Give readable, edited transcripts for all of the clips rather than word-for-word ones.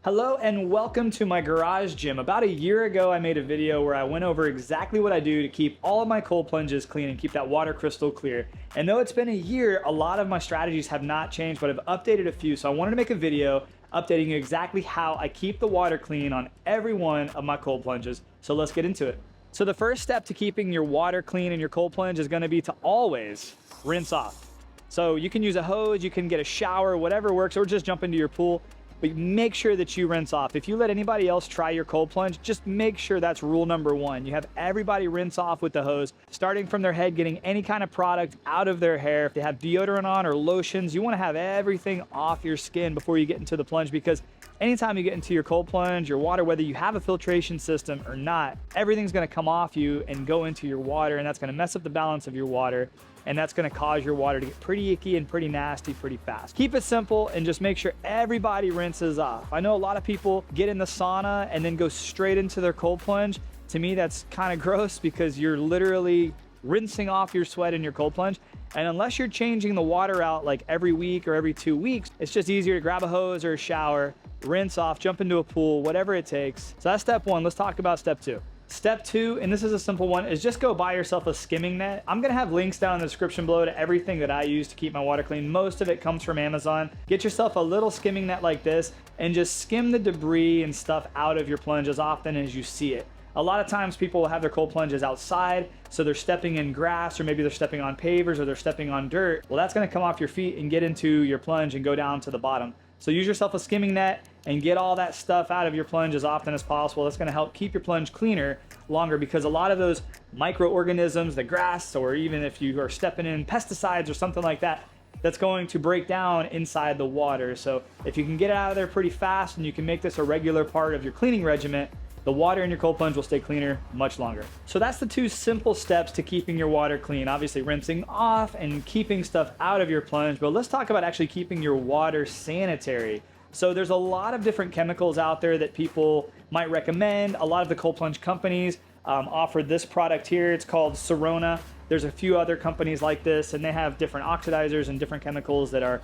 Hello and welcome to my garage gym. About a year ago, I made a video where I went over exactly what I do to keep all of my cold plunges clean and keep that water crystal clear. And though it's been a year, a lot of my strategies have not changed, but I've updated a few. So I wanted to make a video updating you exactly how I keep the water clean on every one of my cold plunges. So let's get into it. So the first step to keeping your water clean in your cold plunge is gonna be to always rinse off. So you can use a hose, you can get a shower, whatever works, or just jump into your pool. But make sure that you rinse off. If you let anybody else try your cold plunge, just make sure that's rule number one. You have everybody rinse off with the hose, starting from their head, getting any kind of product out of their hair. If they have deodorant on or lotions, you wanna have everything off your skin before you get into the plunge, because anytime you get into your cold plunge, your water, whether you have a filtration system or not, everything's gonna come off you and go into your water, and that's gonna mess up the balance of your water. And that's gonna cause your water to get pretty icky and pretty nasty pretty fast. Keep it simple and just make sure everybody rinses off. I know a lot of people get in the sauna and then go straight into their cold plunge. To me, that's kind of gross because you're literally rinsing off your sweat in your cold plunge. And unless you're changing the water out like every week or every 2 weeks, it's just easier to grab a hose or a shower, rinse off, jump into a pool, whatever it takes. So that's step one. Let's talk about step two. Step two, and this is a simple one, is just go buy yourself a skimming net. I'm gonna have links down in the description below to everything that I use to keep my water clean. Most of it comes from Amazon. Get yourself a little skimming net like this and just skim the debris and stuff out of your plunge as often as you see it. A lot of times people will have their cold plunges outside, so they're stepping in grass, or maybe they're stepping on pavers, or they're stepping on dirt. Well, that's gonna come off your feet and get into your plunge and go down to the bottom. So use yourself a skimming net and get all that stuff out of your plunge as often as possible. That's gonna help keep your plunge cleaner longer, because a lot of those microorganisms, the grass, or even if you are stepping in pesticides or something like that, that's going to break down inside the water. So if you can get it out of there pretty fast and you can make this a regular part of your cleaning regimen, the water in your cold plunge will stay cleaner much longer. So that's the two simple steps to keeping your water clean. Obviously rinsing off and keeping stuff out of your plunge, but let's talk about actually keeping your water sanitary. So there's a lot of different chemicals out there that people might recommend. A lot of the cold plunge companies offer this product here. It's called SAUNA. There's a few other companies like this, and they have different oxidizers and different chemicals that are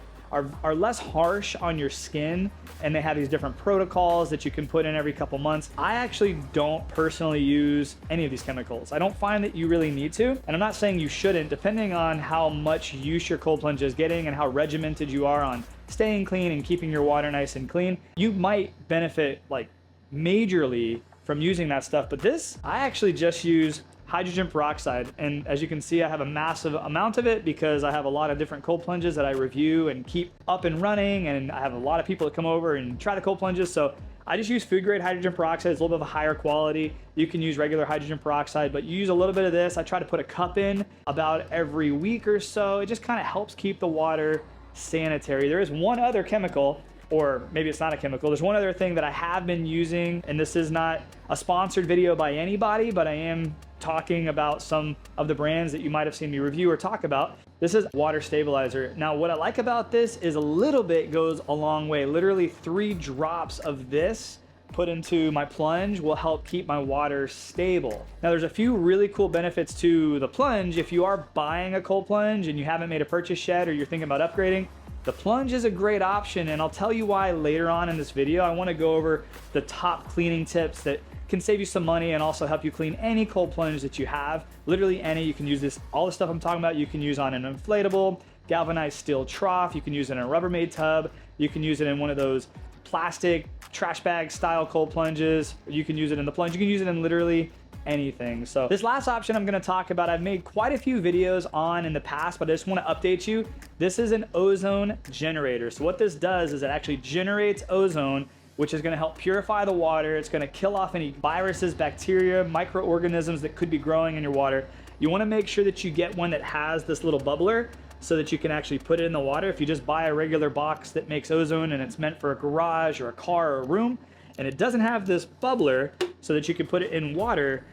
less harsh on your skin, and they have these different protocols that you can put in every couple months. I actually don't personally use any of these chemicals. I don't find that you really need to, and I'm not saying you shouldn't. Depending on how much use your cold plunge is getting and how regimented you are on staying clean and keeping your water nice and clean, you might benefit like majorly from using that stuff. But this, I actually just use hydrogen peroxide, and as you can see, I have a massive amount of it because I have a lot of different cold plunges that I review and keep up and running, and I have a lot of people that come over and try the cold plunges. So I just use food grade hydrogen peroxide. It's a little bit of a higher quality. You can use regular hydrogen peroxide, but you use a little bit of this. I try to put a cup in about every week or so. It just kind of helps keep the water sanitary. There is one other chemical, or maybe it's not a chemical. There's one other thing that I have been using, and this is not a sponsored video by anybody, but I am talking about some of the brands that you might have seen me review or talk about. This is water stabilizer. Now, what I like about this is a little bit goes a long way. Literally 3 drops of this put into my plunge will help keep my water stable. Now, there's a few really cool benefits to the plunge. If you are buying a cold plunge and you haven't made a purchase yet, or you're thinking about upgrading, the plunge is a great option, and I'll tell you why later on in this video. I wanna go over the top cleaning tips that can save you some money and also help you clean any cold plunge that you have. Literally any. You can use this, all the stuff I'm talking about, you can use on an inflatable, galvanized steel trough, you can use it in a Rubbermaid tub, you can use it in one of those plastic trash bag style cold plunges, you can use it in the plunge, you can use it in literally anything. So this last option I'm gonna talk about, I've made quite a few videos on in the past, but I just wanna update you. This is an ozone generator. So what this does is it actually generates ozone, which is gonna help purify the water. It's gonna kill off any viruses, bacteria, microorganisms that could be growing in your water. You wanna make sure that you get one that has this little bubbler so that you can actually put it in the water. If you just buy a regular box that makes ozone and it's meant for a garage or a car or a room, and it doesn't have this bubbler so that you can put it in water,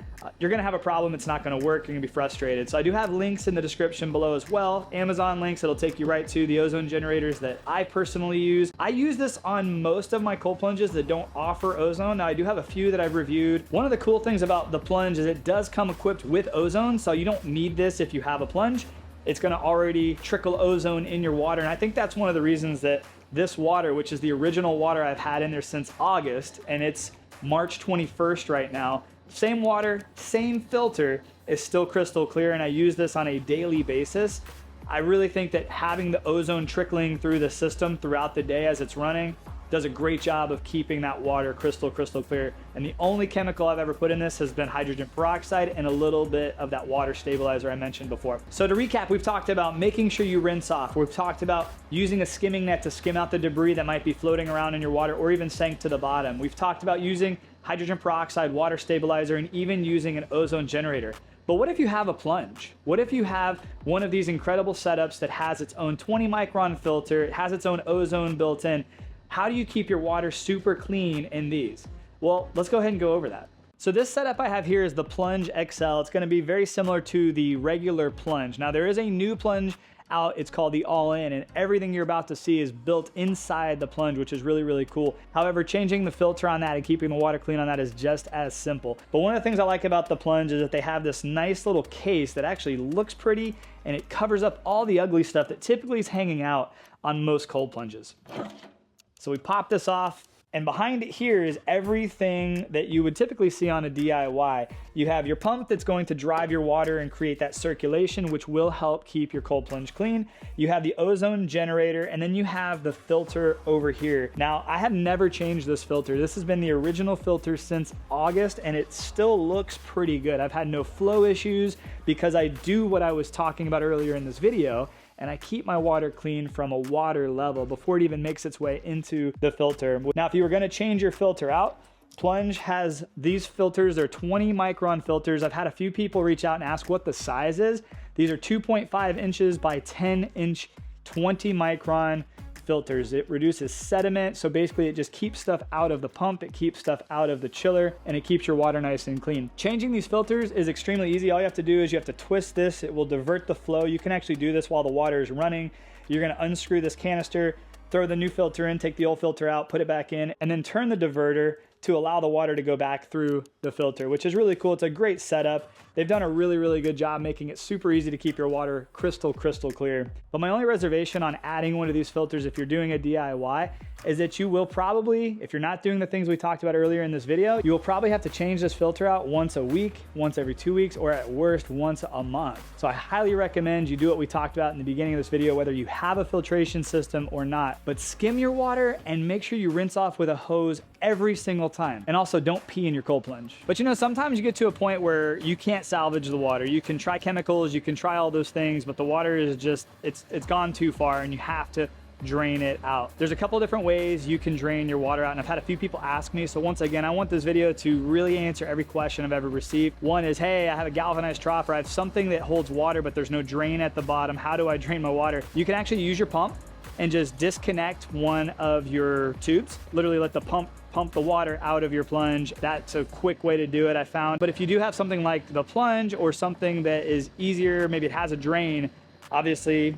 you're gonna have a problem. It's not gonna work. You're gonna be frustrated. So I do have links in the description below as well. Amazon links, it'll take you right to the ozone generators that I personally use. I use this on most of my cold plunges that don't offer ozone. Now I do have a few that I've reviewed. One of the cool things about the plunge is it does come equipped with ozone, so you don't need this if you have a plunge. It's gonna already trickle ozone in your water, and I think that's one of the reasons that this water, which is the original water I've had in there since August, and it's March 21st right now. Same water, same filter, is still crystal clear, and I use this on a daily basis. I really think that having the ozone trickling through the system throughout the day as it's running does a great job of keeping that water crystal clear. And the only chemical I've ever put in this has been hydrogen peroxide and a little bit of that water stabilizer I mentioned before. So to recap, we've talked about making sure you rinse off. We've talked about using a skimming net to skim out the debris that might be floating around in your water or even sank to the bottom. We've talked about using hydrogen peroxide, water stabilizer, and even using an ozone generator. But what if you have a plunge? What if you have one of these incredible setups that has its own 20 micron filter, it has its own ozone built in? How do you keep your water super clean in these? Well, let's go ahead and go over that. So this setup I have here is the Plunge XL. It's gonna be very similar to the regular Plunge. Now there is a new Plunge out, it's called the All-In, and everything you're about to see is built inside the Plunge, which is really, really cool. However, changing the filter on that and keeping the water clean on that is just as simple. But one of the things I like about the Plunge is that they have this nice little case that actually looks pretty, and it covers up all the ugly stuff that typically is hanging out on most cold plunges. So we pop this off, and behind it here is everything that you would typically see on a DIY. You have your pump that's going to drive your water and create that circulation, which will help keep your cold plunge clean. You have the ozone generator, and then you have the filter over here. Now, I have never changed this filter. This has been the original filter since August, and it still looks pretty good. I've had no flow issues because I do what I was talking about earlier in this video, and I keep my water clean from a water level before it even makes its way into the filter. Now, if you were gonna change your filter out, Plunge has these filters. They're 20 micron filters. I've had a few people reach out and ask what the size is. These are 2.5 inches by 10 inch, 20 micron filters. It reduces sediment, so basically it just keeps stuff out of the pump, it keeps stuff out of the chiller, and it keeps your water nice and clean. Changing these filters is extremely easy. All you have to do is you have to twist this. It will divert the flow. You can actually do this while the water is running. You're gonna unscrew this canister, throw the new filter in, take the old filter out, put it back in, and then turn the diverter to allow the water to go back through the filter, which is really cool. It's a great setup. They've done a really, really good job making it super easy to keep your water crystal clear. But my only reservation on adding one of these filters if you're doing a DIY is that you will probably, if you're not doing the things we talked about earlier in this video, you will probably have to change this filter out once a week, once every 2 weeks, or at worst once a month. So I highly recommend you do what we talked about in the beginning of this video, whether you have a filtration system or not, but skim your water and make sure you rinse off with a hose every single time. And also don't pee in your cold plunge. But you know, sometimes you get to a point where you can't salvage the water. You can try chemicals, you can try all those things, but the water is just, it's gone too far and you have to drain it out. There's a couple different ways you can drain your water out, and I've had a few people ask me, so once again, I want this video to really answer every question I've ever received. One is, hey, I have a galvanized trough, or I have something that holds water, but there's no drain at the bottom. How do I drain my water? You can actually use your pump and just disconnect one of your tubes. Literally let the pump the water out of your plunge. That's a quick way to do it, I found. But if you do have something like the Plunge or something that is easier, maybe it has a drain, obviously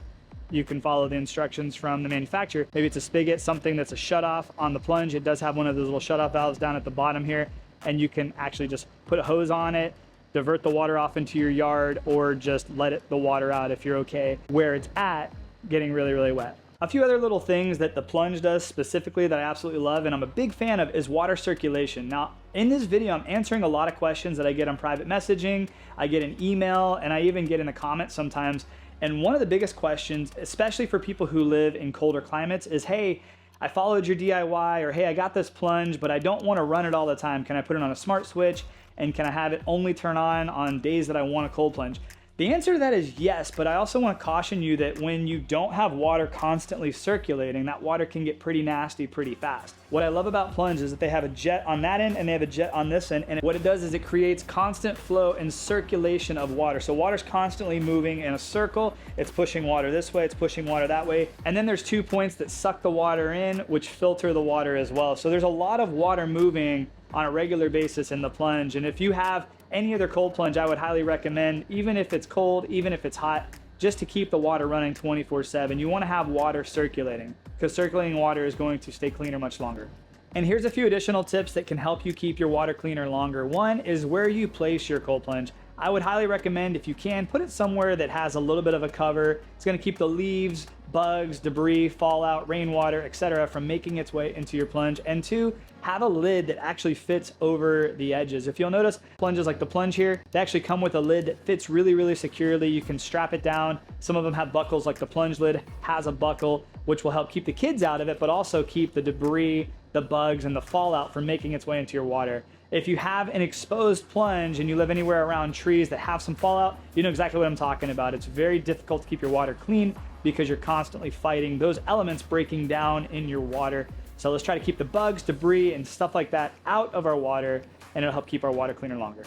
you can follow the instructions from the manufacturer. Maybe it's a spigot, something that's a shutoff on the Plunge. It does have one of those little shutoff valves down at the bottom here, and you can actually just put a hose on it, divert the water off into your yard, or just let the water out if you're okay where it's at getting really, really wet. A few other little things that the Plunge does specifically that I absolutely love and I'm a big fan of is water circulation. Now, in this video, I'm answering a lot of questions that I get on private messaging, I get an email, and I even get in the comments sometimes. And one of the biggest questions, especially for people who live in colder climates, is, hey, I followed your DIY, or hey, I got this Plunge, but I don't want to run it all the time. Can I put it on a smart switch? And can I have it only turn on days that I want a cold plunge? The answer to that is yes, but I also want to caution you that when you don't have water constantly circulating, that water can get pretty nasty pretty fast. What I love about Plunge is that they have a jet on that end and they have a jet on this end, and what it does is it creates constant flow and circulation of water. So water's constantly moving in a circle. It's pushing water this way, it's pushing water that way. And then there's 2 points that suck the water in, which filter the water as well. So there's a lot of water moving on a regular basis in the Plunge. And if you have any other cold plunge, I would highly recommend, even if it's cold, even if it's hot, just to keep the water running 24/7. You want to have water circulating because circulating water is going to stay cleaner much longer. And here's a few additional tips that can help you keep your water cleaner longer. One is where you place your cold plunge. I would highly recommend, if you can, put it somewhere that has a little bit of a cover. It's gonna keep the leaves, bugs, debris, fallout, rainwater, etc. from making its way into your plunge. And two, have a lid that actually fits over the edges. If you'll notice, plunges like the Plunge here, they actually come with a lid that fits really, really securely. You can strap it down. Some of them have buckles, like the Plunge lid has a buckle, which will help keep the kids out of it, but also keep the debris, the bugs, and the fallout from making its way into your water. If you have an exposed plunge and you live anywhere around trees that have some fallout, you know exactly what I'm talking about. It's very difficult to keep your water clean because you're constantly fighting those elements breaking down in your water. So let's try to keep the bugs, debris, and stuff like that out of our water, and it'll help keep our water cleaner longer.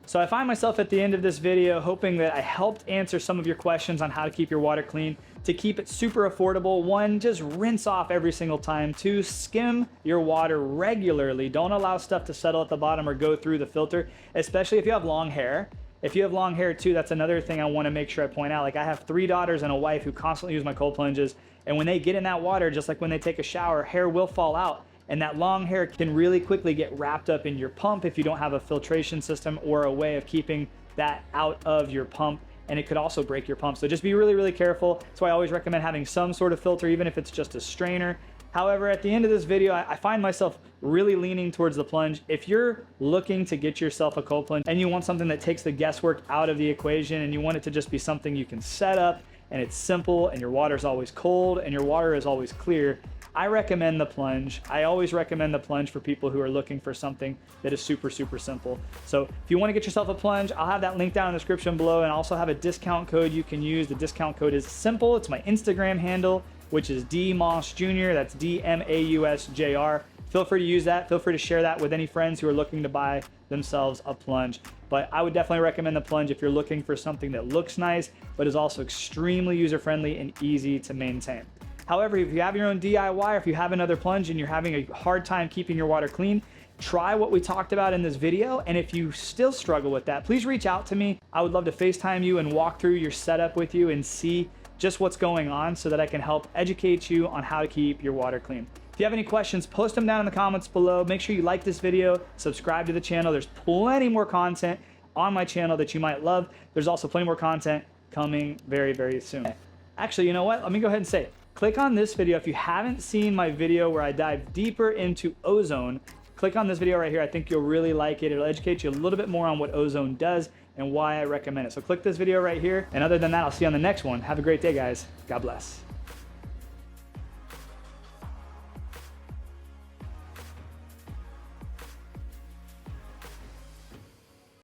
So I find myself at the end of this video hoping that I helped answer some of your questions on how to keep your water clean. To keep it super affordable, one, just rinse off every single time. Two, skim your water regularly. Don't allow stuff to settle at the bottom or go through the filter, especially if you have long hair. If you have long hair too, that's another thing I want to make sure I point out. Like, I have 3 daughters and a wife who constantly use my cold plunges, and when they get in that water, just like when they take a shower, hair will fall out. And that long hair can really quickly get wrapped up in your pump if you don't have a filtration system or a way of keeping that out of your pump, and it could also break your pump. So just be really, really careful. That's why I always recommend having some sort of filter, even if it's just a strainer. However, at the end of this video, I find myself really leaning towards the Plunge. If you're looking to get yourself a cold plunge and you want something that takes the guesswork out of the equation, and you want it to just be something you can set up and it's simple and your water's always cold and your water is always clear, I recommend the Plunge. I always recommend the Plunge for people who are looking for something that is super, super simple. So if you want to get yourself a Plunge, I'll have that link down in the description below, and I also have a discount code you can use. The discount code is simple. It's my Instagram handle, which is DMausJr. That's DMAUSJR. Feel free to use that. Feel free to share that with any friends who are looking to buy themselves a Plunge. But I would definitely recommend the Plunge if you're looking for something that looks nice, but is also extremely user-friendly and easy to maintain. However, if you have your own DIY, or if you have another plunge and you're having a hard time keeping your water clean, try what we talked about in this video. And if you still struggle with that, please reach out to me. I would love to FaceTime you and walk through your setup with you and see just what's going on so that I can help educate you on how to keep your water clean. If you have any questions, post them down in the comments below. Make sure you like this video, subscribe to the channel. There's plenty more content on my channel that you might love. There's also plenty more content coming very, very soon. Actually, you know what? Let me go ahead and say it. Click on this video. If you haven't seen my video where I dive deeper into Ozone, click on this video right here. I think you'll really like it. It'll educate you a little bit more on what Ozone does and why I recommend it. So click this video right here. And other than that, I'll see you on the next one. Have a great day, guys. God bless.